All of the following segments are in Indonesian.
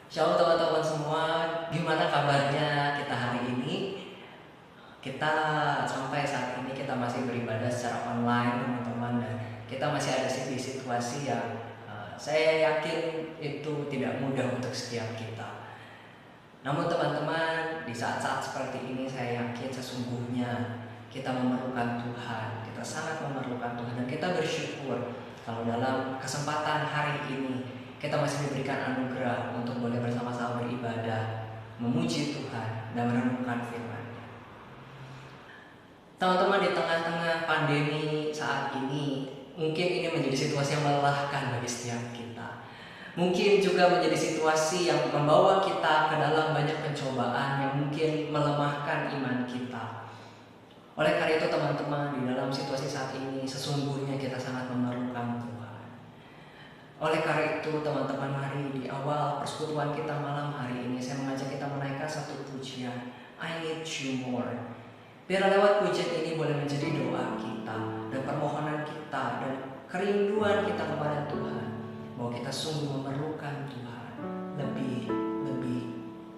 Shalom teman-teman semua, gimana kabarnya kita hari ini? Kita sampai saat ini kita masih beribadah secara online teman-teman, dan kita masih ada di situasi yang saya yakin itu tidak mudah untuk setiap kita. Namun teman-teman, di saat-saat seperti ini saya yakin sesungguhnya kita memerlukan Tuhan, kita sangat memerlukan Tuhan, dan kita bersyukur kalau dalam kesempatan hari ini kita masih diberikan anugerah untuk boleh bersama-sama beribadah, memuji Tuhan, dan merenungkan firman-Nya. Teman-teman, di tengah-tengah pandemi saat ini, mungkin ini menjadi situasi yang melelahkan bagi setiap kita. Mungkin juga menjadi situasi yang membawa kita ke dalam banyak pencobaan yang mungkin melemahkan iman kita. Oleh karena itu teman-teman, di dalam situasi saat ini sesungguhnya kita sangat memerlukan Tuhan. Oleh karena itu teman-teman, mari di awal persekutuan kita malam hari ini saya mengajak kita menaikkan satu pujian, I Need You More. Biar lewat pujian ini boleh menjadi doa kita dan permohonan kita dan kerinduan kita kepada Tuhan, bahwa kita sungguh memerlukan Tuhan lebih,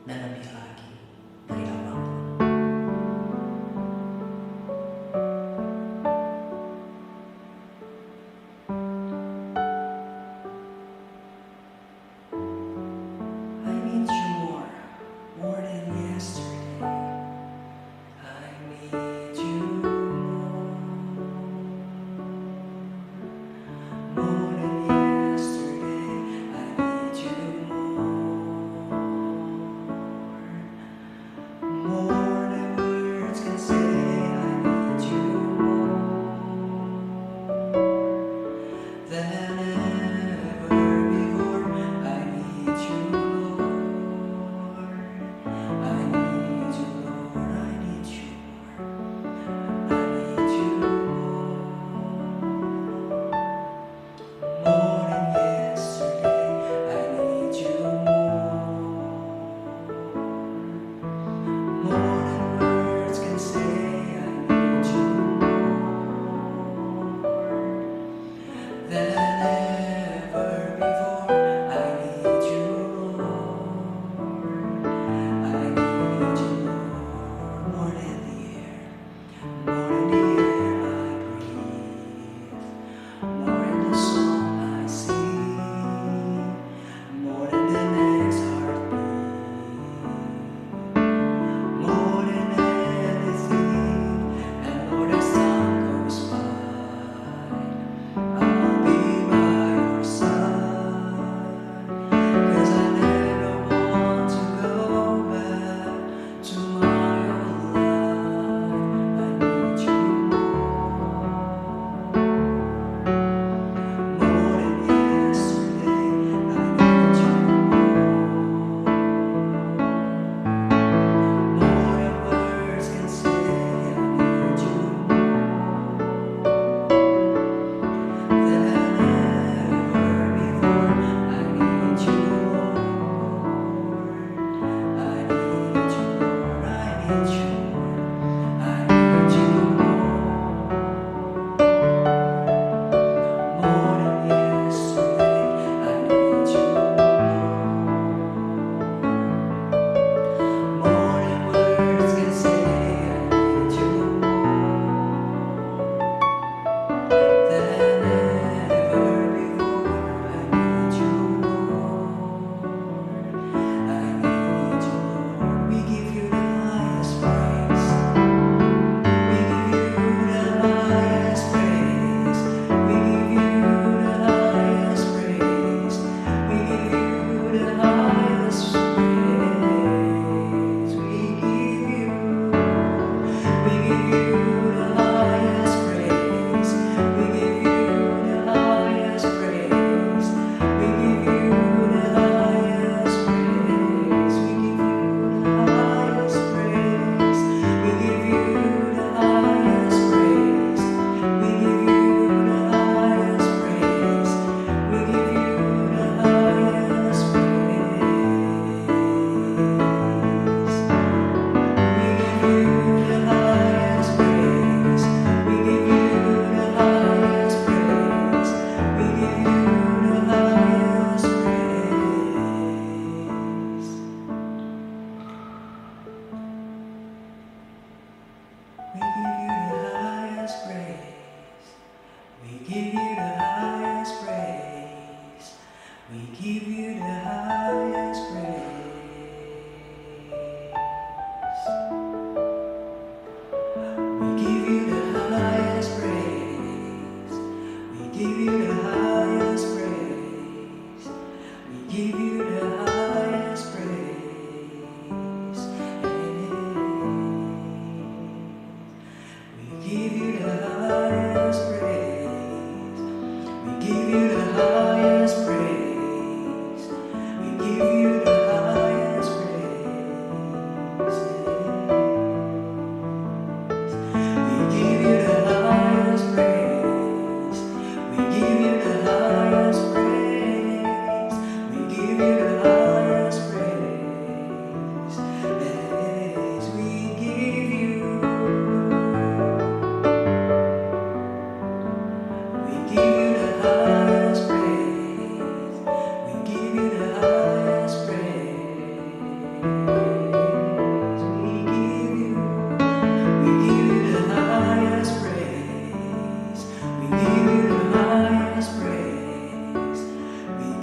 dan lebih lagi dari apapun. I need you more than yesterday. I need you more than yesterday. I need you more.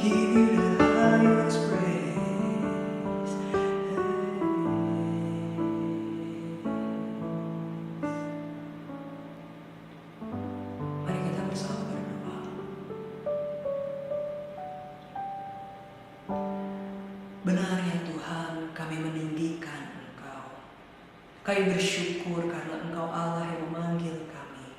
give you the highest praise. Mari kita bersama berdoa. Benar ya Tuhan, kami meninggikan Engkau. Kami bersyukur karena Engkau Allah yang memanggil kami.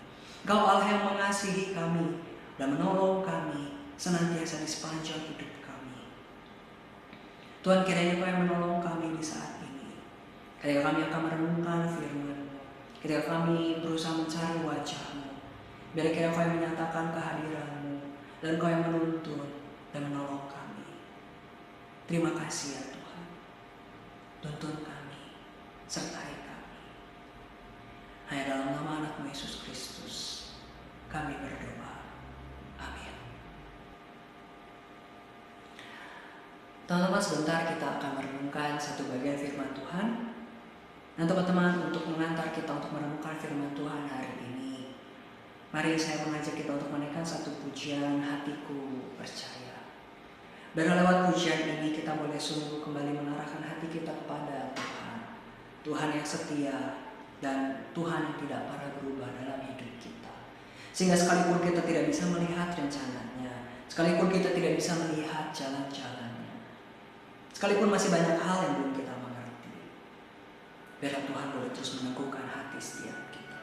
Engkau Allah yang mengasihi kami dan menolong kami senantiasa di sepanjang hidup kami. Tuhan, kiranya Kau yang menolong kami di saat ini. Ketika kami akan merenungkan firman-Mu, ketika kami berusaha mencari wajah-Mu, biar kiranya Kau yang menyatakan kehadiran-Mu dan Kau yang menuntun dan menolong kami. Terima kasih ya Tuhan. Tuntun kami, sertai kami. Hanya dalam nama anak-Mu Yesus Kristus kami berdoa. Amin. Teman-teman, sebentar kita akan merenungkan satu bagian firman Tuhan. Dan teman-teman, untuk mengantar kita untuk merenungkan firman Tuhan hari ini, mari saya mengajak kita untuk menaikkan satu pujian Hatiku Percaya. Dan lewat pujian ini kita boleh sungguh kembali mengarahkan hati kita kepada Tuhan. Tuhan yang setia dan Tuhan yang tidak pernah berubah dalam hidup kita. Sehingga sekalipun kita tidak bisa melihat rencananya, sekalipun kita tidak bisa melihat jalan-jalannya, sekalipun masih banyak hal yang belum kita mengerti, biarlah Tuhan boleh terus meneguhkan hati setiap kita.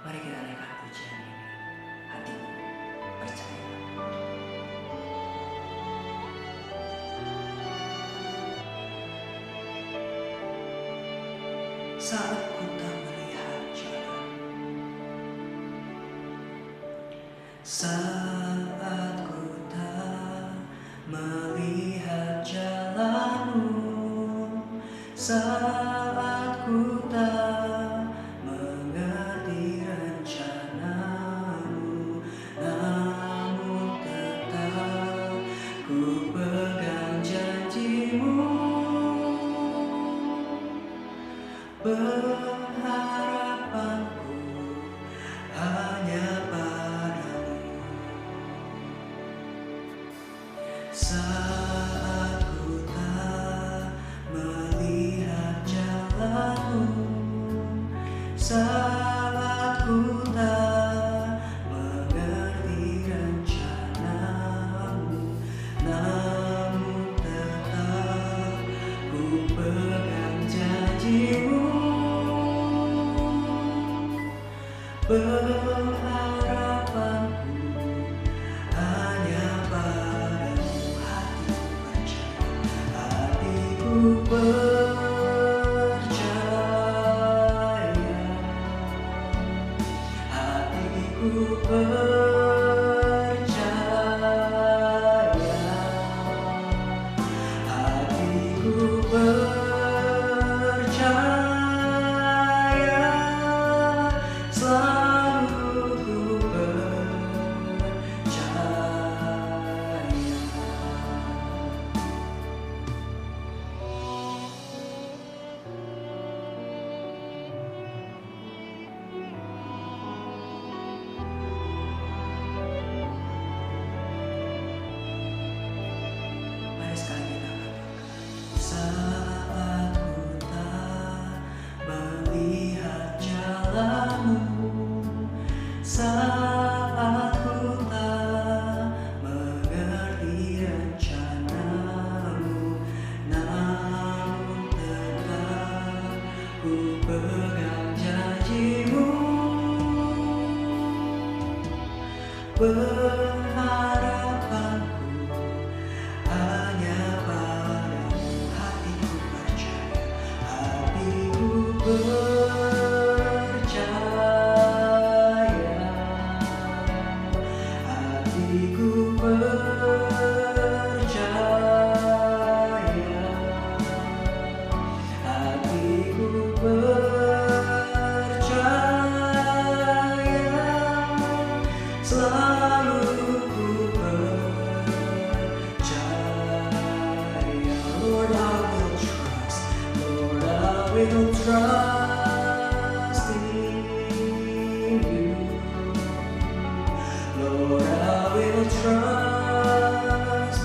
Mari kita naikkan pujian ini. Hatiku percaya. Saat ku tak melihat jalan, saat ku tak melihat jalan-Mu, saat ku tak mengerti rencana-Mu, namun tetap ku pegang janji-Mu. Pengharapanku hanya padamu. Saat ku tak melihat jalan-Mu, saat ku tak mengerti rencana-Mu, namun tetap ku pegang janji-Mu. Pengharapanku hanya padamu. Hatiku percaya, hatiku percaya, hatiku percaya, selalu ku percaya. Mari sekali kita katakan, saat ku tak melihat jalan-Mu, saat ku tak mengerti rencana-Mu, namun tetap ku pegang janji-Mu. Pengharapanku hanya padamu. Hatiku percaya, hatiku percaya, hatiku percaya, hatiku percaya, selalu ku percaya. Lord, I will trust. Lord, I will trust in You. Lord, I will trust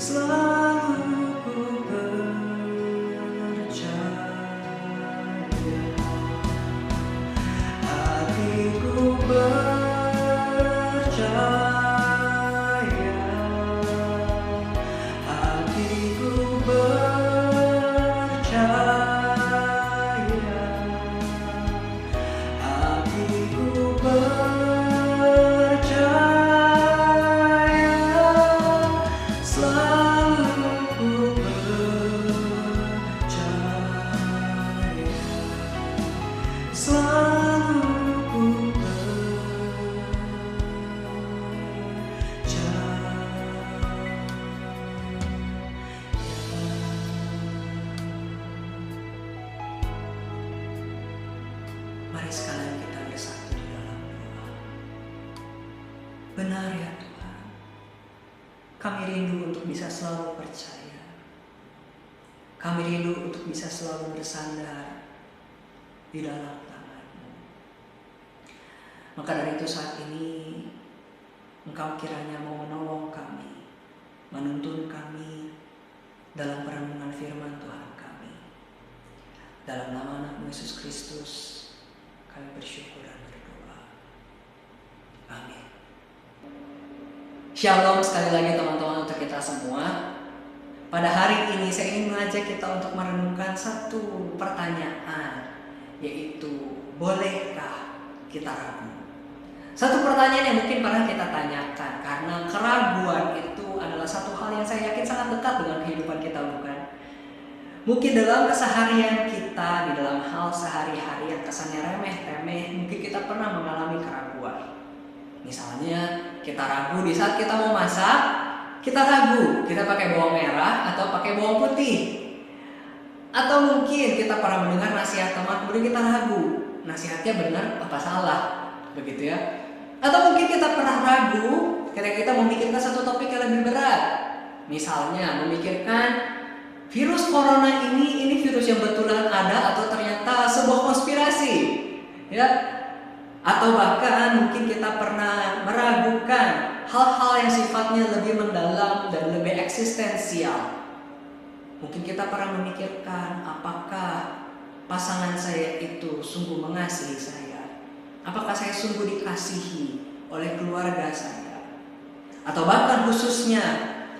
selalu ku percaya. Hatiku percaya, hatiku percaya, hatiku percaya, selalu ku percaya, selalu ku Mari sekalian kita bersatu di dalam doa. Benar ya Tuhan, kami rindu untuk bisa selalu percaya. Kami rindu untuk bisa selalu bersandar di dalam tangan-Mu. Maka dari itu saat ini Engkau kiranya mau menolong kami, menuntun kami dalam perenungan firman Tuhan kami. Dalam nama anak Yesus Kristus kami bersyukur dan berdoa. Amin. Shalom sekali lagi teman-teman untuk kita semua. Pada hari ini saya ingin mengajak kita untuk merenungkan satu pertanyaan, yaitu bolehkah kita ragu? Satu pertanyaan yang mungkin pernah kita tanyakan, karena keraguan itu adalah satu hal yang saya yakin sangat dekat dengan kehidupan kita, bukan? Mungkin dalam keseharian kita, di dalam hal sehari-hari yang kesannya remeh-temeh, mungkin kita pernah mengalami keraguan. Misalnya kita ragu di saat kita mau masak, kita ragu kita pakai bawang merah atau pakai bawang putih. Atau mungkin kita pernah mendengar nasihat teman, kemudian kita ragu nasihatnya benar apa salah, begitu ya. Atau mungkin kita pernah ragu ketika kita memikirkan satu topik yang lebih berat. Misalnya memikirkan virus corona ini virus yang betulan ada atau ternyata sebuah konspirasi, ya. Atau bahkan mungkin kita pernah meragukan hal-hal yang sifatnya lebih mendalam dan lebih eksistensial. Mungkin kita pernah memikirkan apakah pasangan saya itu sungguh mengasihi saya, apakah saya sungguh dikasihi oleh keluarga saya. Atau bahkan khususnya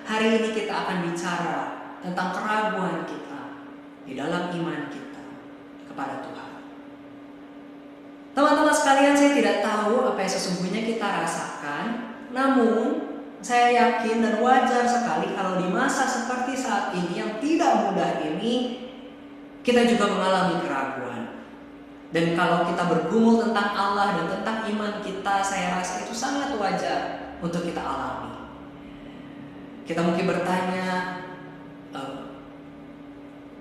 hari ini kita akan bicara tentang keraguan kita di dalam iman kita kepada Tuhan. Teman-teman sekalian, saya tidak tahu apa yang sesungguhnya kita rasakan, namun saya yakin dan wajar sekali kalau di masa seperti saat ini yang tidak mudah ini, kita juga mengalami keraguan. Dan kalau kita bergumul tentang Allah dan tentang iman kita, saya rasa itu sangat wajar untuk kita alami. Kita mungkin bertanya,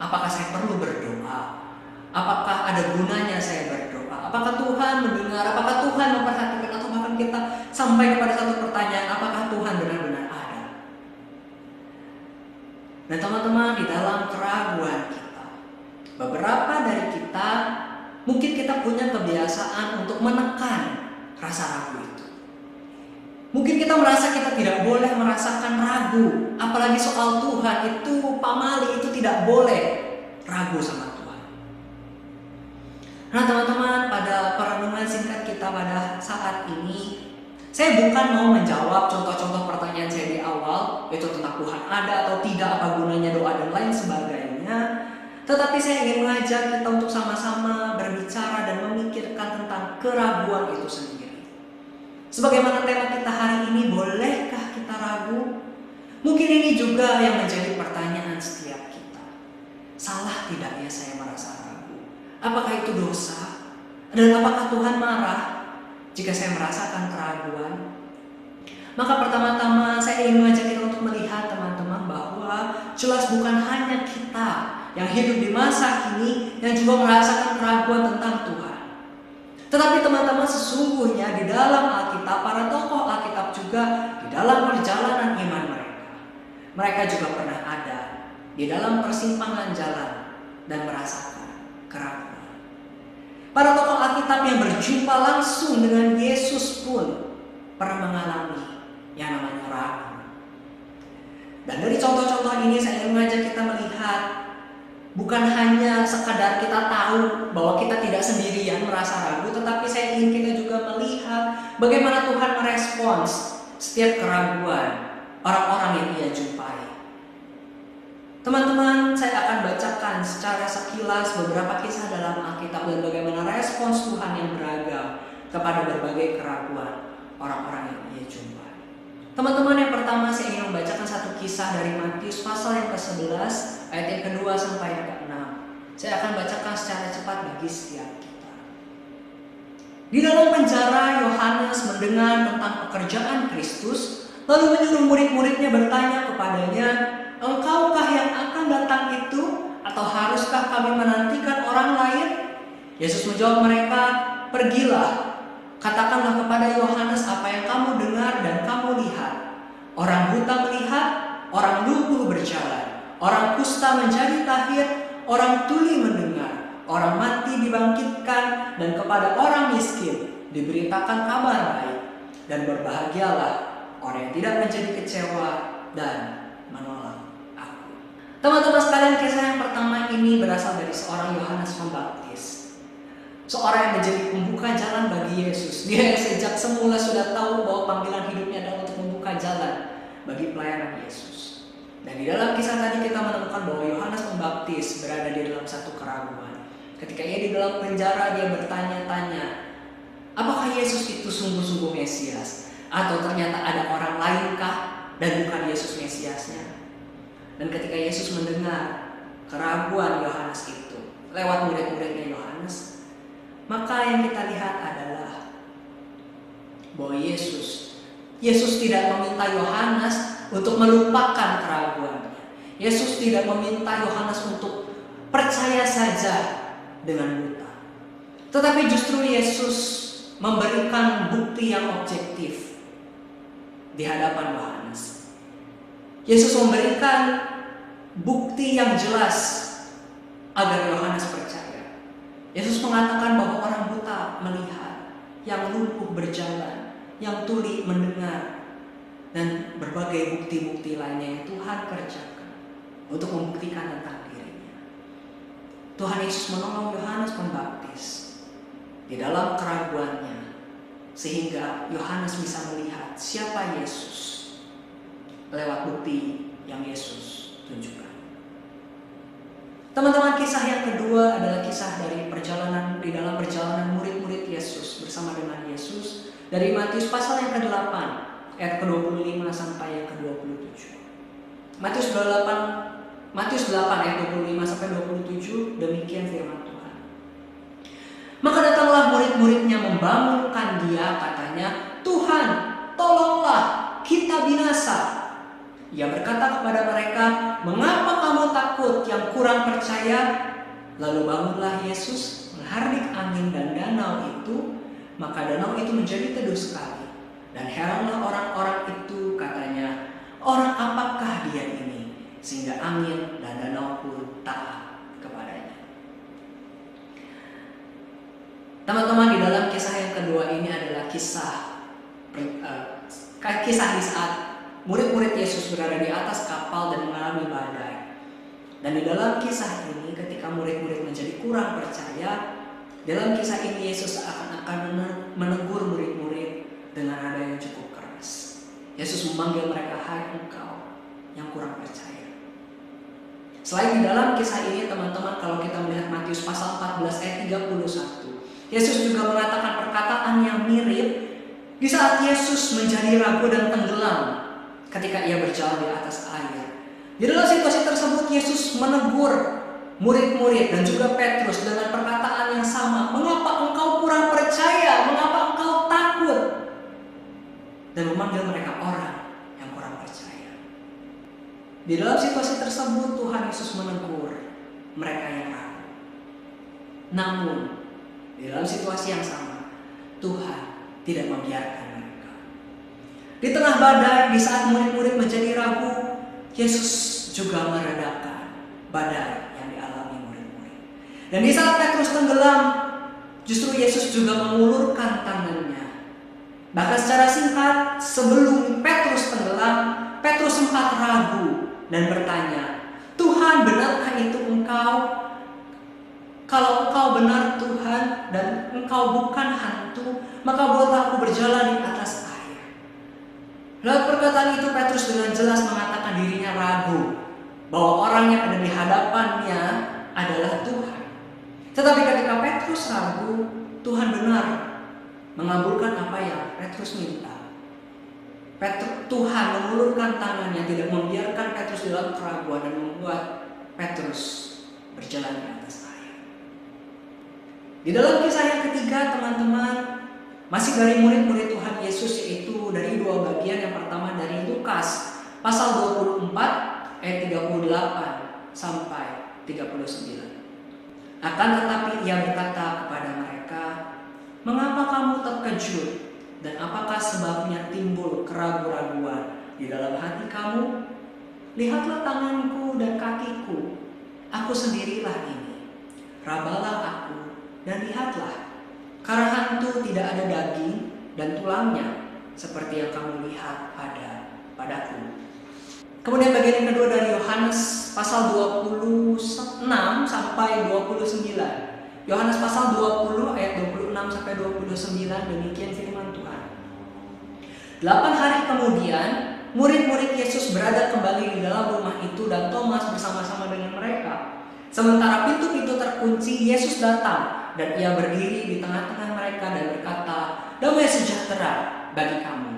apakah saya perlu berdoa? Apakah ada gunanya saya berdoa? Apakah Tuhan mendengar? Apakah Tuhan memperhatikan? Atau bahkan kita sampai kepada satu pertanyaan, apakah Tuhan benar-benar ada? Dan teman-teman, di dalam keraguan kita, beberapa dari kita mungkin kita punya kebiasaan untuk menekan rasa ragu itu. Mungkin kita merasa kita tidak boleh merasakan ragu, apalagi soal Tuhan itu, pamali itu tidak boleh ragu sama Tuhan. Nah teman-teman, pada perenungan singkat kita pada saat ini, saya bukan mau menjawab contoh-contoh pertanyaan saya di awal, yaitu tentang Tuhan ada atau tidak, apa gunanya doa dan lain sebagainya. Tetapi saya ingin mengajak kita untuk sama-sama berbicara dan memikirkan tentang keraguan itu sendiri. Sebagaimana tema kita hari ini, bolehkah kita ragu? Mungkin ini juga yang menjadi pertanyaan setiap kita. Salah tidaknya saya merasa ragu? Apakah itu dosa? Dan apakah Tuhan marah jika saya merasakan keraguan? Maka pertama-tama saya ingin mengajak kita untuk melihat teman-teman bahwa jelas bukan hanya kita yang hidup di masa kini yang juga merasakan keraguan tentang Tuhan. Tetapi teman-teman, sesungguhnya di dalam Alkitab, para tokoh Alkitab juga di dalam perjalanan iman mereka juga pernah ada di dalam persimpangan jalan dan merasakan keraguan. Para tokoh Alkitab yang berjumpa langsung dengan Yesus pun pernah mengalami yang namanya ragu. Dan dari contoh-contoh ini saya ingin mengajak kita melihat, bukan hanya sekadar kita tahu bahwa kita tidak sendirian merasa ragu, tetapi saya ingin kita juga melihat bagaimana Tuhan merespons setiap keraguan orang-orang yang ia jumpai. Teman-teman, saya akan bacakan secara sekilas beberapa kisah dalam Alkitab dan bagaimana respons Tuhan yang beragam kepada berbagai keraguan orang-orang yang ia jumpai. Teman-teman, yang pertama saya ingin membacakan satu kisah dari Matius pasal yang ke-11 ayat yang kedua sampai yang ke-6. Saya akan bacakan secara cepat bagi setiap kita. Di dalam penjara, Yohanes mendengar tentang pekerjaan Kristus, lalu menyuruh murid-muridnya bertanya kepadanya, "Engkaukah yang akan datang itu, atau haruskah kami menantikan orang lain?" Yesus menjawab mereka, "Pergilah, katakanlah kepada Yohanes apa yang kamu dengar dan kamu lihat. Orang buta melihat, orang lumpuh berjalan, orang kusta menjadi tahir, orang tuli mendengar, orang mati dibangkitkan, dan kepada orang miskin diberitakan kabar baik. Dan berbahagialah orang yang tidak menjadi kecewa dan menolak aku." Teman-teman sekalian, kisah yang pertama ini berasal dari seorang Yohanes Pembaptis. Seorang yang menjadi pembuka jalan bagi Yesus. Dia yang sejak semula sudah tahu bahwa panggilan hidupnya adalah untuk membuka jalan bagi pelayanan Yesus. Dan di dalam kisah tadi kita menemukan bahwa Yohanes Pembaptis berada di dalam satu keraguan. Ketika ia di dalam penjara, dia bertanya-tanya, apakah Yesus itu sungguh-sungguh Mesias? Atau ternyata ada orang lainkah dan bukan Yesus Mesiasnya? Dan ketika Yesus mendengar keraguan Yohanes itu lewat murid-muridnya Yohanes, maka yang kita lihat adalah bahwa Yesus tidak meminta Yohanes untuk melupakan keraguannya. Yesus tidak meminta Yohanes untuk percaya saja dengan buta. Tetapi justru Yesus memberikan bukti yang objektif di hadapan Yohanes. Yesus memberikan bukti yang jelas agar Yohanes percaya. Yesus mengatakan bahwa orang buta melihat, yang lumpuh berjalan, yang tuli mendengar, dan berbagai bukti-bukti lainnya yang Tuhan kerjakan untuk membuktikan tentang dirinya. Tuhan Yesus menolong Yohanes Pembaptis di dalam keraguannya, sehingga Yohanes bisa melihat siapa Yesus lewat bukti yang Yesus tunjukkan. Teman-teman, kisah yang kedua adalah kisah dari di dalam perjalanan murid-murid Yesus bersama dengan Yesus dari Matius pasal yang ke-8 ayat ke-25 sampai yang ke-27. Matius 8 ayat 25 sampai 27, demikian firman Tuhan. Maka datanglah murid-muridnya membangunkan dia, katanya, "Tuhan, tolonglah, kita binasa." Ia berkata kepada mereka, "Mengapa kamu takut yang kurang percaya?" Lalu bangunlah Yesus, menghardik angin dan danau itu, maka danau itu menjadi teduh sekali. Dan heranlah orang-orang itu, katanya, "Orang apakah dia ini, sehingga angin dan danau pun taat kepadanya?" Teman-teman, di dalam kisah yang kedua ini adalah kisah di saat murid-murid Yesus berada di atas kapal dan mengalami badai. Dan di dalam kisah ini, ketika murid-murid menjadi kurang percaya, dalam kisah ini Yesus akan menegur murid-murid dengan nada yang cukup keras. Yesus memanggil mereka, "Hai engkau yang kurang percaya." Selain di dalam kisah ini, teman-teman, kalau kita melihat Matius pasal 14 ayat 31, Yesus juga mengatakan perkataan yang mirip di saat Yesus menjadi ragu dan tenggelam ketika ia berjalan di atas air. Di dalam situasi tersebut Yesus menegur murid-murid dan juga Petrus dengan perkataan yang sama. "Mengapa engkau kurang percaya? Mengapa engkau takut?" Dan memanggil mereka orang yang kurang percaya. Di dalam situasi tersebut Tuhan Yesus menegur mereka yang ragu. Namun di dalam situasi yang sama Tuhan tidak membiarkan mereka. Di tengah badai, di saat murid-murid menjadi ragu, Yesus juga meredakan badai yang dialami murid-murid. Dan di saat Petrus tenggelam, justru Yesus juga mengulurkan tangannya. Bahkan secara singkat, sebelum Petrus tenggelam, Petrus sempat ragu dan bertanya, "Tuhan, benarkah itu Engkau? Kalau Engkau benar Tuhan dan Engkau bukan hantu, maka buatlah aku berjalan di atas air." Lewat perkataan itu Petrus dengan jelas mengatakan dirinya ragu bahwa orang yang ada di hadapannya adalah Tuhan. Tetapi ketika Petrus ragu, Tuhan benar mengabulkan apa yang Petrus minta. Tuhan mengulurkan tangannya, tidak membiarkan Petrus dalam keraguan dan membuat Petrus berjalan di atas air. Di dalam kisah yang ketiga, teman-teman, masih dari murid-murid Tuhan Yesus, yaitu dari dua bagian. Yang pertama dari Lukas pasal 24 ayat 38 sampai 39. Akan tetapi ia berkata kepada mereka, "Mengapa kamu terkejut? Dan apakah sebabnya timbul keraguan-raguan di dalam hati kamu? Lihatlah tanganku dan kakiku, aku sendirilah ini. Rabalah aku dan lihatlah, karena hantu tidak ada daging dan tulangnya, seperti yang kamu lihat padaku." Kemudian bagian yang kedua dari Yohanes pasal 26 sampai 29. Yohanes pasal 20 ayat 26 sampai 29, demikian firman Tuhan. 8 hari kemudian, murid-murid Yesus berada kembali di dalam rumah itu dan Thomas bersama-sama dengan mereka. Sementara pintu-pintu terkunci, Yesus datang dan ia berdiri di tengah-tengah mereka dan berkata, "Damai sejahtera bagi kamu."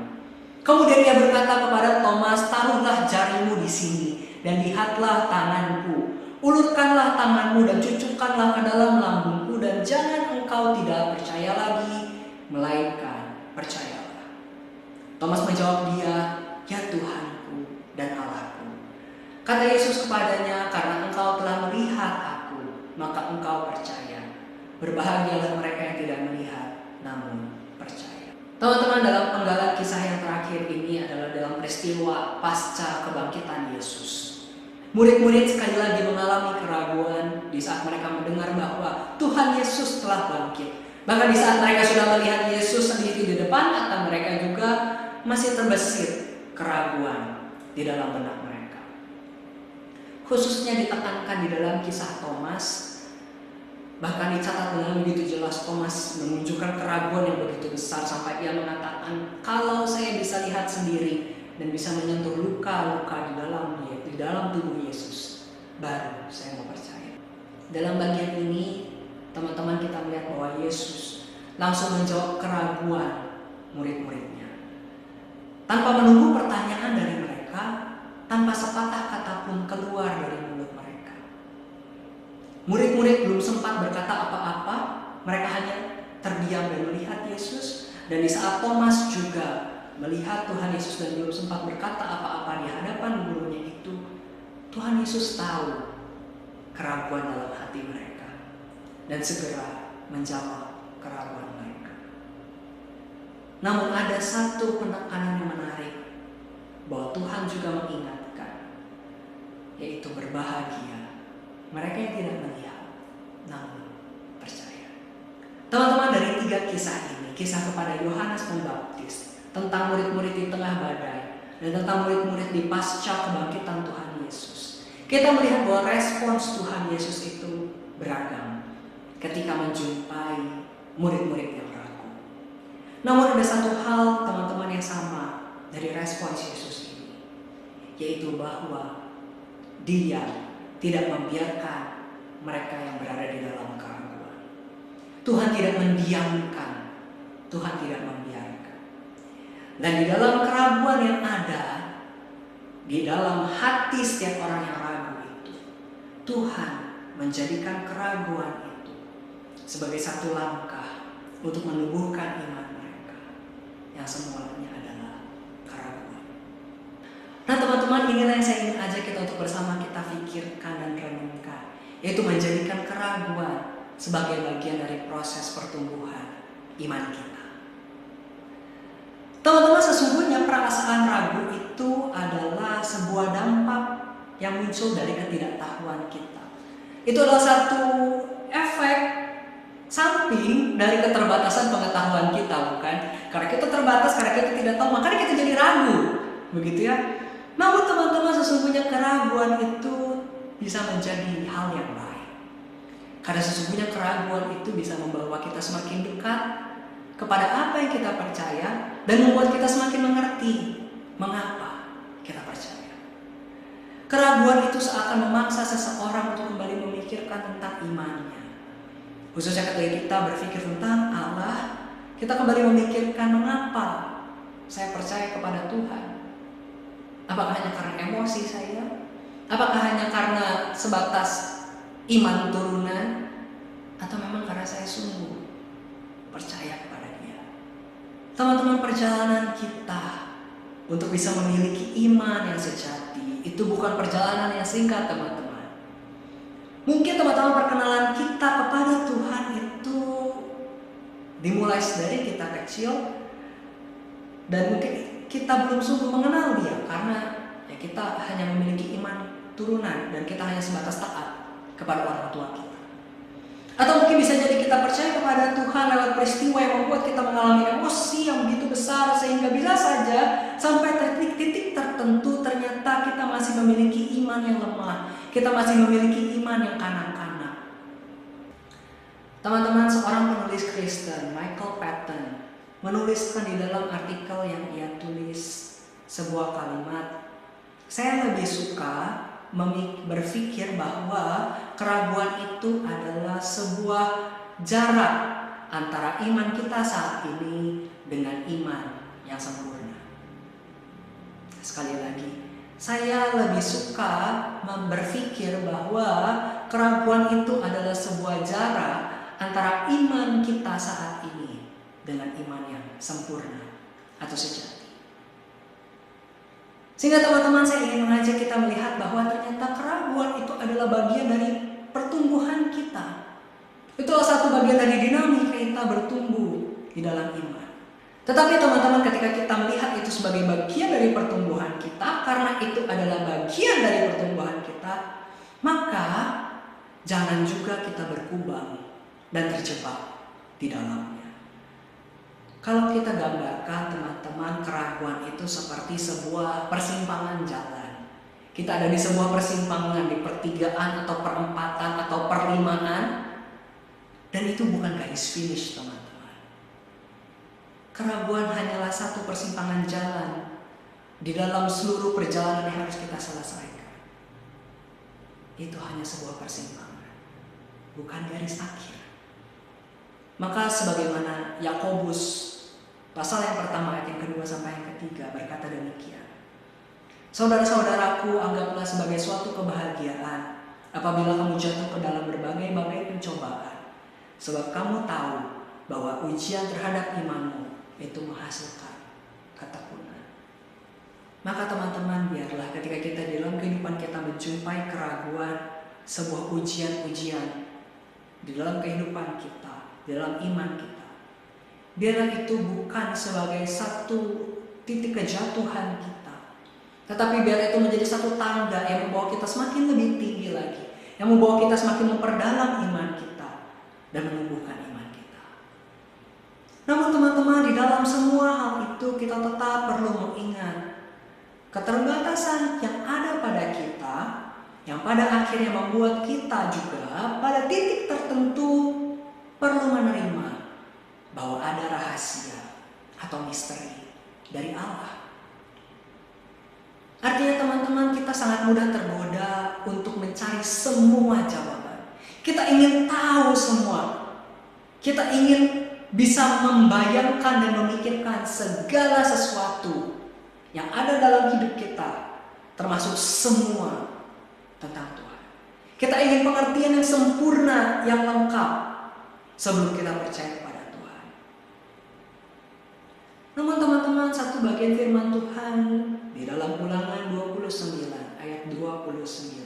Kemudian ia berkata kepada Thomas, "Taruhlah jarimu di sini dan lihatlah tanganku. Ulurkanlah tanganmu dan cucukkanlah ke dalam lambungku, dan jangan engkau tidak percaya lagi, melainkan percayalah." Thomas menjawab dia, "Ya Tuhanku dan Allahku." Kata Yesus kepadanya, "Karena engkau telah melihat aku, maka engkau percaya. Berbahagialah mereka yang tidak melihat, namun percaya." Teman-teman, dalam penggalan kisah yang terakhir ini adalah dalam peristiwa pasca kebangkitan Yesus. Murid-murid sekali lagi mengalami keraguan di saat mereka mendengar bahwa Tuhan Yesus telah bangkit. Bahkan di saat mereka sudah melihat Yesus sendiri di depan mata mereka, juga masih terbesit keraguan di dalam benak mereka. Khususnya ditekankan di dalam kisah Thomas. Bahkan dicatat dengan begitu jelas, Thomas menunjukkan keraguan yang begitu besar sampai ia mengatakan, "Kalau saya bisa lihat sendiri dan bisa menyentuh luka-luka di dalam tubuh Yesus, baru saya mau percaya." Dalam bagian ini, teman-teman, kita melihat bahwa Yesus langsung menjawab keraguan murid-muridnya. Tanpa menunggu pertanyaan dari mereka, tanpa sepatah kata pun keluar dari mulut mereka. Murid-murid belum sempat berkata apa-apa, mereka hanya terdiam dan melihat Yesus. Dan di saat Thomas juga melihat Tuhan Yesus dan belum sempat berkata apa-apa di hadapan gurunya itu, Tuhan Yesus tahu keraguan dalam hati mereka dan segera menjawab keraguan mereka. Namun ada satu penekanan yang menarik bahwa Tuhan juga mengingatkan, yaitu berbahagia mereka yang tidak melihat namun percaya. Teman-teman, dari 3 kisah ini, kisah kepada Yohanes Pembaptis tentang murid-murid di tengah badai dan tentang murid-murid di pasca kebangkitan Tuhan Yesus, kita melihat bahwa respons Tuhan Yesus itu beragam ketika menjumpai murid-murid yang ragu. Namun ada satu hal, teman-teman, yang sama dari respons Yesus ini, yaitu bahwa Dia tidak membiarkan mereka yang berada di dalam keraguan. Tuhan tidak mendiamkan, Tuhan tidak membiarkan. Dan di dalam keraguan yang ada, di dalam hati setiap orang yang ragu itu, Tuhan menjadikan keraguan itu sebagai satu langkah untuk menumbuhkan iman mereka, yang semuanya adalah keraguan. Nah, teman-teman, inilah yang saya ingin ajak kita untuk bersama kita pikirkan dan renungkan, yaitu menjadikan keraguan sebagai bagian dari proses pertumbuhan iman kita. Teman-teman, sesungguhnya perasaan ragu itu adalah sebuah dampak yang muncul dari ketidaktahuan kita. Itu adalah satu efek samping dari keterbatasan pengetahuan kita, bukan? Karena kita terbatas, karena kita tidak tahu, makanya kita jadi ragu, begitu ya. Namun teman-teman, sesungguhnya keraguan itu bisa menjadi hal yang baik. Karena sesungguhnya keraguan itu bisa membawa kita semakin dekat kepada apa yang kita percaya dan membuat kita semakin mengerti mengapa kita percaya. Keraguan itu seakan memaksa seseorang untuk kembali memikirkan tentang imannya. Khususnya ketika kita berpikir tentang Allah, kita kembali memikirkan mengapa saya percaya kepada Tuhan. Apakah hanya karena emosi saya? Apakah hanya karena sebatas iman turunan? Atau memang karena saya sungguh percaya kepada Dia? Teman-teman, perjalanan kita untuk bisa memiliki iman yang sejati itu bukan perjalanan yang singkat, teman-teman. Mungkin teman-teman, perkenalan kita kepada Tuhan itu dimulai dari kita kecil, dan mungkin kita belum sungguh mengenal Dia karena ya kita hanya memiliki iman turunan dan kita hanya sebatas taat kepada orang tua kita. Atau mungkin bisa jadi kita percaya kepada Tuhan lewat peristiwa yang membuat kita mengalami emosi yang begitu besar, sehingga bisa saja sampai titik tertentu ternyata kita masih memiliki iman yang lemah, kita masih memiliki iman yang kanak-kanak. Teman-teman, seorang penulis Kristen, Michael Patton, menuliskan di dalam artikel yang ia tulis sebuah kalimat, saya lebih suka berpikir bahwa keraguan itu adalah sebuah jarak antara iman kita saat ini dengan iman yang sempurna. Sekali lagi, saya lebih suka berpikir bahwa keraguan itu adalah sebuah jarak antara iman kita saat ini dengan iman yang sempurna atau sejati. Sehingga teman-teman, saya ingin mengajak kita melihat bahwa ternyata keraguan itu adalah bagian dari pertumbuhan kita. Itulah satu bagian dari dinamika kita bertumbuh di dalam iman. Tetapi teman-teman, ketika kita melihat itu sebagai bagian dari pertumbuhan kita, karena itu adalah bagian dari pertumbuhan kita, maka jangan juga kita berkubang dan terjebak di dalamnya. Kalau kita gambarkan, teman-teman, keraguan itu seperti sebuah persimpangan jalan. Kita ada di sebuah persimpangan, di pertigaan atau perempatan atau perlimaan, dan itu bukan garis finish, teman-teman. Keraguan hanyalah satu persimpangan jalan di dalam seluruh perjalanan yang harus kita selesaikan. Itu hanya sebuah persimpangan, bukan garis akhir. Maka sebagaimana Yakobus pasal yang pertama ayat yang kedua sampai yang ketiga berkata demikian. Saudara-saudaraku, anggaplah sebagai suatu kebahagiaan apabila kamu jatuh ke dalam berbagai-bagai pencobaan, sebab kamu tahu bahwa ujian terhadap imanmu itu menghasilkan ketekunan. Maka teman-teman, biarlah ketika kita dalam kehidupan kita menjumpai keraguan, sebuah ujian-ujian di dalam kehidupan kita, di dalam iman kita, biarlah itu bukan sebagai satu titik kejatuhan kita, tetapi biar itu menjadi satu tangga yang membawa kita semakin lebih tinggi lagi, yang membawa kita semakin memperdalam iman kita dan menumbuhkan iman kita. Namun teman-teman, di dalam semua hal itu kita tetap perlu mengingat keterbatasan yang ada pada kita, yang pada akhirnya membuat kita juga pada titik tertentu perlu menerima bahwa ada rahasia atau misteri dari Allah. Artinya teman-teman, kita sangat mudah tergoda untuk mencari semua jawaban. Kita ingin tahu semua. Kita ingin bisa membayangkan dan memikirkan segala sesuatu yang ada dalam hidup kita, termasuk semua tentang Tuhan. Kita ingin pengertian yang sempurna, yang lengkap sebelum kita percaya kepada Tuhan. Namun teman-teman, satu bagian firman Tuhan di dalam Ulangan 29 ayat 29.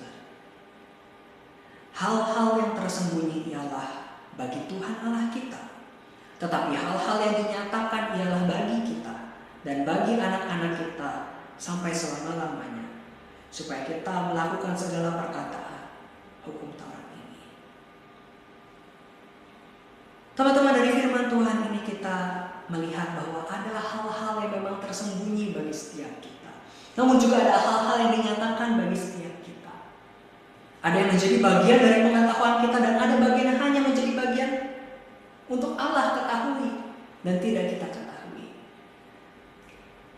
Hal-hal yang tersembunyi ialah bagi Tuhan Allah kita, tetapi hal-hal yang dinyatakan ialah bagi kita dan bagi anak-anak kita sampai selama-lamanya, supaya kita melakukan segala perkataan hukum Taurat ini. Teman-teman, dari firman Tuhan ini kita melihat bahwa ada hal-hal yang memang tersembunyi bagi setiap kita. Namun juga ada hal-hal yang dinyatakan bagi setiap kita. Ada yang menjadi bagian dari pengetahuan kita dan ada bagian yang hanya menjadi bagian untuk Allah ketahui dan tidak kita ketahui.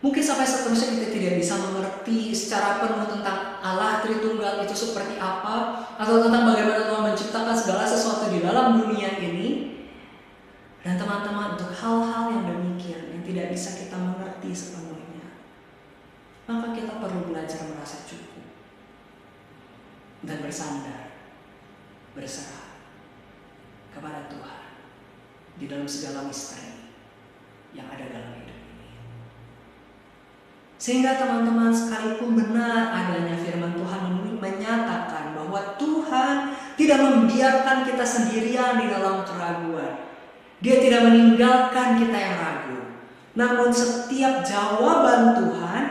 Mungkin sampai seterusnya kita tidak bisa mengerti secara penuh tentang Allah Tritunggal itu seperti apa, atau tentang bagaimana Tuhan menciptakan segala sesuatu di dalam dunia ini. Dan teman-teman, untuk hal-hal yang demikian yang tidak bisa kita mengerti sepenuhnya, maka kita perlu belajar merasa cukup dan bersandar, berserah kepada Tuhan di dalam segala misteri yang ada dalam hidup ini. Sehingga teman-teman, sekalipun benar adanya firman Tuhan menyatakan bahwa Tuhan tidak membiarkan kita sendirian di dalam keraguan. Dia tidak meninggalkan kita yang ragu. Namun setiap jawaban Tuhan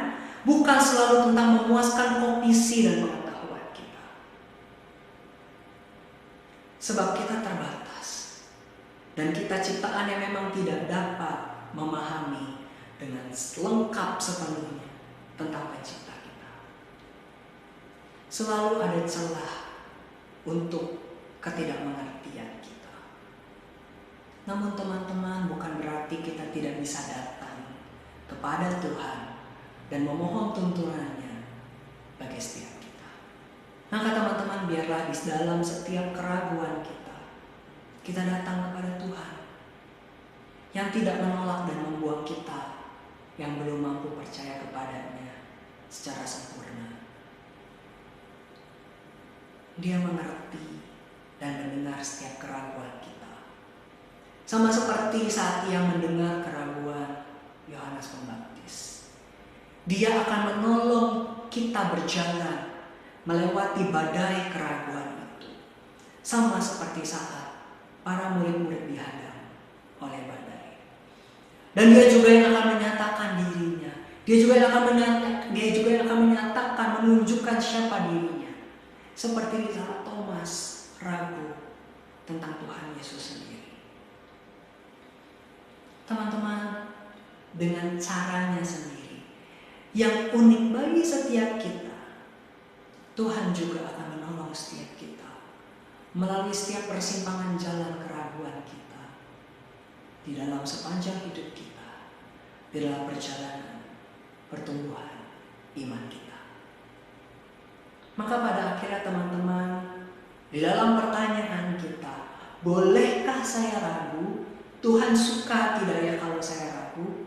bukan selalu tentang memuaskan kognisi dan pengetahuan kita. Sebab kita terbatas. Dan kita ciptaan yang memang tidak dapat memahami dengan lengkap sepenuhnya tentang pencipta kita. Selalu ada celah untuk ketidakmengertian kita. Namun teman-teman, bukan berarti kita tidak bisa datang kepada Tuhan dan memohon tuntunannya bagi setiap kita. Maka teman-teman, biarlah di dalam setiap keraguan kita datang kepada Tuhan yang tidak menolak dan membuang kita yang belum mampu percaya kepadanya secara sempurna. Dia mengerti dan mendengar setiap keraguan kita. Sama seperti saat ia mendengar keraguan Yohanes Pembaptis. Dia akan menolong kita berjalan melewati badai keraguan itu. Sama seperti saat para murid-murid dihadang oleh badai. Dan dia juga yang akan menyatakan dirinya. Dia juga yang akan menyatakan, menunjukkan siapa dirinya. Seperti di saat Thomas ragu tentang Tuhan Yesus sendiri. Teman-teman, dengan caranya sendiri yang unik bagi setiap kita, Tuhan juga akan menolong setiap kita melalui setiap persimpangan jalan keraguan kita di dalam sepanjang hidup kita, di dalam perjalanan pertumbuhan iman kita. Maka pada akhirnya teman-teman, di dalam pertanyaan kita, bolehkah saya ragu? Tuhan suka tidak ya kalau saya ragu?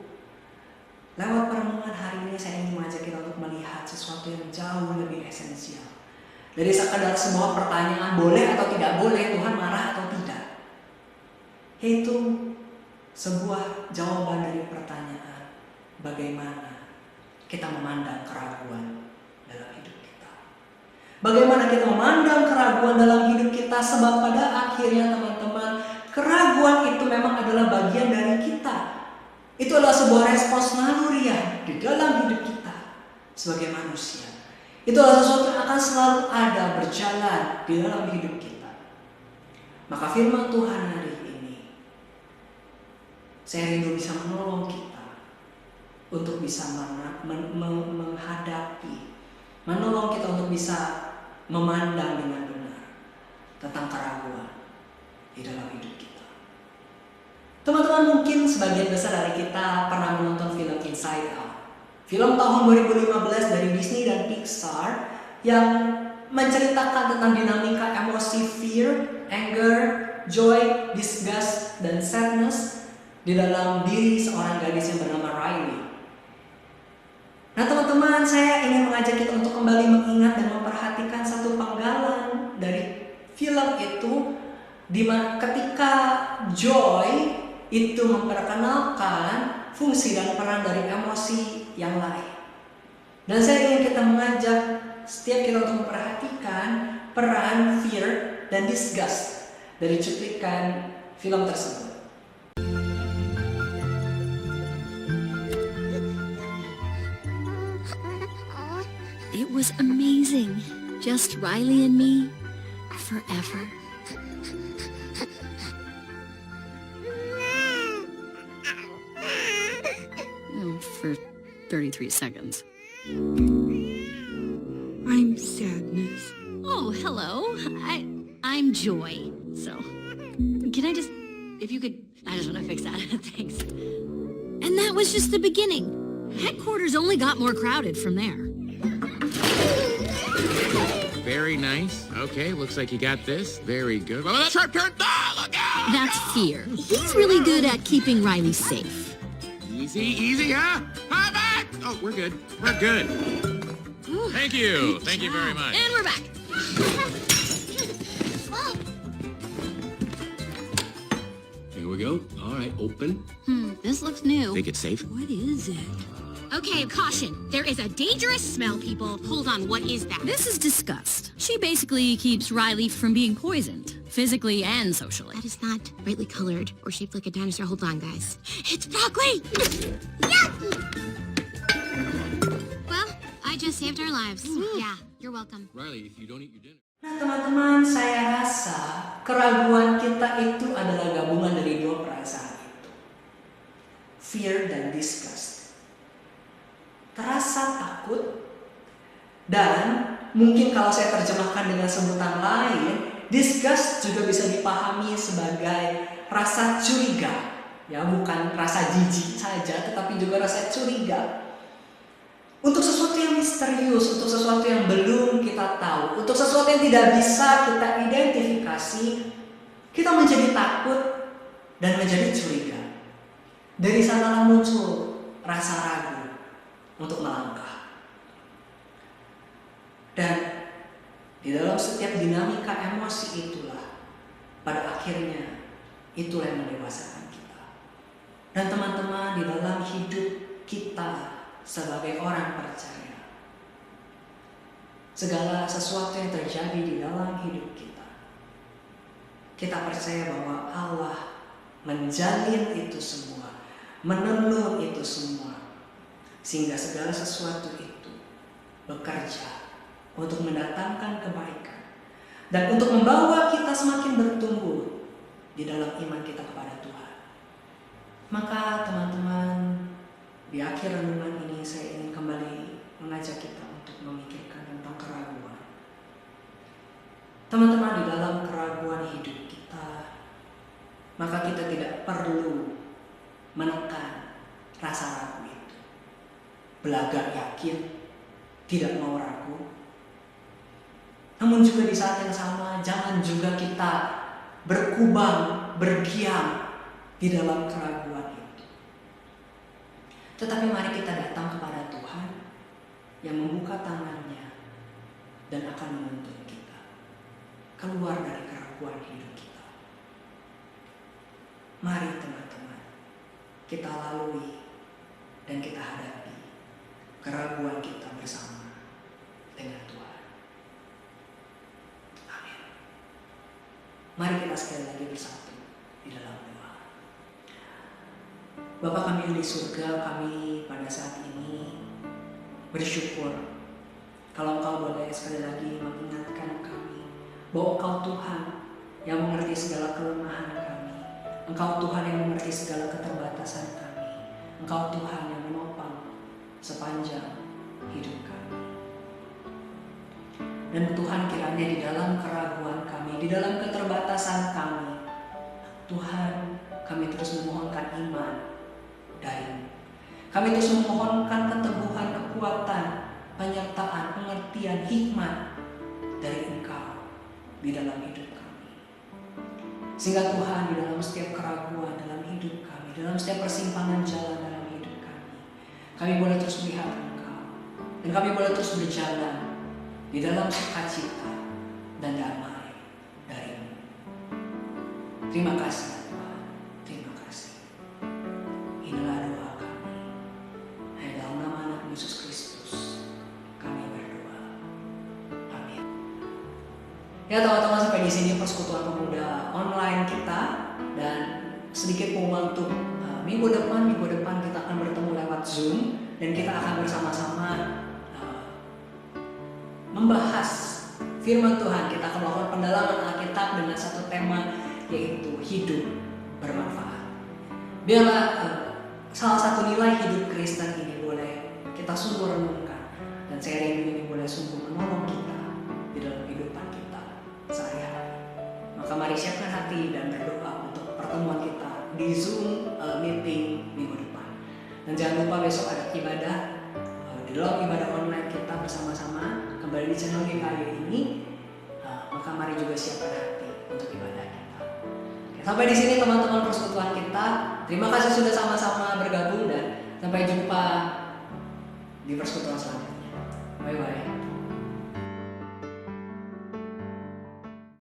Lewat perenungan hari ini saya ingin mengajak kita untuk melihat sesuatu yang jauh lebih esensial. Dari sekadar sebuah pertanyaan boleh atau tidak boleh, Tuhan marah atau tidak. Yaitu sebuah jawaban dari pertanyaan bagaimana kita memandang keraguan dalam hidup kita. Bagaimana kita memandang keraguan dalam hidup kita, sebab pada akhirnya teman-teman, keraguan itu memang adalah bagian dari kita. Itu adalah sebuah respons naluriah di dalam hidup kita sebagai manusia. Itu adalah sesuatu yang akan selalu ada berjalan di dalam hidup kita. Maka firman Tuhan hari ini, saya rindu bisa menolong kita untuk bisa menghadapi, menolong kita untuk bisa memandang dengan benar tentang keraguan di dalam hidup kita. Teman-teman, mungkin sebagian besar dari kita pernah menonton film Inside Out. Film tahun 2015 dari Disney dan Pixar yang menceritakan tentang dinamika emosi fear, anger, joy, disgust, dan sadness di dalam diri seorang gadis yang bernama Riley. Nah teman-teman, saya ingin mengajak kita untuk kembali mengingat dan memperhatikan satu penggalan dari film itu, di mana ketika Joy itu memperkenalkan fungsi dan peran dari emosi yang lain. Dan saya ingin kita mengajak setiap kita untuk memperhatikan peran fear dan disgust dari cuplikan film tersebut. It was amazing. Just Riley and me forever. For 33 seconds. Oh, hello. I'm Joy. So, can I just, if you could, I just want to fix that. Thanks. And that was just the beginning. Headquarters only got more crowded from there. Very nice. Okay, looks like you got this. Very good. Oh, that's sharp turn. Ah, look out! That's Fear. He's really good at keeping Riley safe. Easy, huh? Hi, back! Oh, we're good. We're good. Ooh, Thank you. good Thank you very job. much. And we're back. Here we go. All right, open. This looks new. Think it's safe? What is it? Okay, caution. There is a dangerous smell, people. Hold on, what is that? This is disgust. She basically keeps Riley from being poisoned, physically and socially. That is not brightly colored or shaped like a dinosaur. Hold on, guys. It's broccoli! Well, I just saved our lives. Yeah, you're welcome. Riley, if you don't eat your dinner. Nah teman-teman, saya rasa keraguan kita itu adalah gabungan dari dua perasaan itu. Fear dan disgust. Terasa takut dan mungkin kalau saya terjemahkan dengan sebutan lain, disgust juga bisa dipahami sebagai rasa curiga. Ya, bukan rasa jijik saja, tetapi juga rasa curiga. Untuk sesuatu yang misterius, untuk sesuatu yang belum kita tahu, untuk sesuatu yang tidak bisa kita identifikasi, kita menjadi takut dan menjadi curiga. Dari sanalah muncul rasa ragu untuk melangkah. Dan di dalam setiap dinamika emosi itulah, pada akhirnya itulah yang mendewasakan kita. Dan teman-teman, di dalam hidup kita sebagai orang percaya, segala sesuatu yang terjadi di dalam hidup kita, kita percaya bahwa Allah menjalin itu semua, menenun itu semua, sehingga segala sesuatu itu bekerja untuk mendatangkan kebaikan dan untuk membawa kita semakin bertumbuh di dalam iman kita kepada Tuhan. Maka teman-teman, di akhir renungan ini saya ingin kembali mengajak kita untuk memikirkan tentang keraguan. Teman-teman, di dalam keraguan hidup kita, maka kita tidak perlu menekan rasa ragu itu. Belaga yakin, tidak mau ragu. Namun juga di saat yang sama, jangan juga kita berkubang, berdiam di dalam keraguan itu. Tetapi mari kita datang kepada Tuhan yang membuka tangannya dan akan menuntun kita keluar dari keraguan hidup kita. Mari teman-teman, kita lalui dan kita hadapi keraguan kita bersama dengan Tuhan. Amin. Mari kita sekali lagi bersatu di dalam doa. Bapa kami yang di surga, kami pada saat ini bersyukur kalau Engkau boleh sekali lagi mengingatkan kami bahwa Engkau Tuhan yang mengerti segala kelemahan kami. Engkau Tuhan yang mengerti segala keterbatasan kami. Engkau Tuhan yang menopang sepanjang hidup kami. Dan Tuhan, kiranya di dalam keraguan kami, di dalam keterbatasan kami, Tuhan, kami terus memohonkan iman dari-Mu. Kami terus memohonkan keteguhan, kekuatan, penyertaan, pengertian, hikmat dari Engkau di dalam hidup kami. Sehingga Tuhan, di dalam setiap keraguan dalam hidup kami, dalam setiap persimpangan jalan dalam hidup kami boleh terus melihat Engkau. Dan kami boleh terus berjalan di dalam sukacita dan damai dari-Mu. Terima kasih Tuhan, terima kasih. Inilah doa kami. Hanya dalam nama anak Yesus Kristus kami berdoa. Amin. Ya teman-teman, sampai di sini persekutuan pemuda online kita, dan sedikit pengumuman untuk minggu depan kita akan bertemu lewat Zoom dan kita akan bersama-sama membahas firman Tuhan. Kita akan melakukan pendalaman Alkitab dengan satu tema, yaitu hidup bermanfaat. Biarlah salah satu nilai hidup Kristen ini boleh kita sungguh renungkan, dan seri ini boleh sungguh menolong kita di dalam kehidupan kita. Maka mari siapkan hati dan berdoa untuk pertemuan kita di Zoom meeting minggu depan. Dan jangan lupa besok ada ibadah di dalam ibadah online kita bersama-sama kembali di channel GKY ini. Maka mari juga siapkan hati untuk ibadah kita. Oke, sampai di sini teman-teman persekutuan kita. Terima kasih sudah sama-sama bergabung dan sampai jumpa di persekutuan selanjutnya.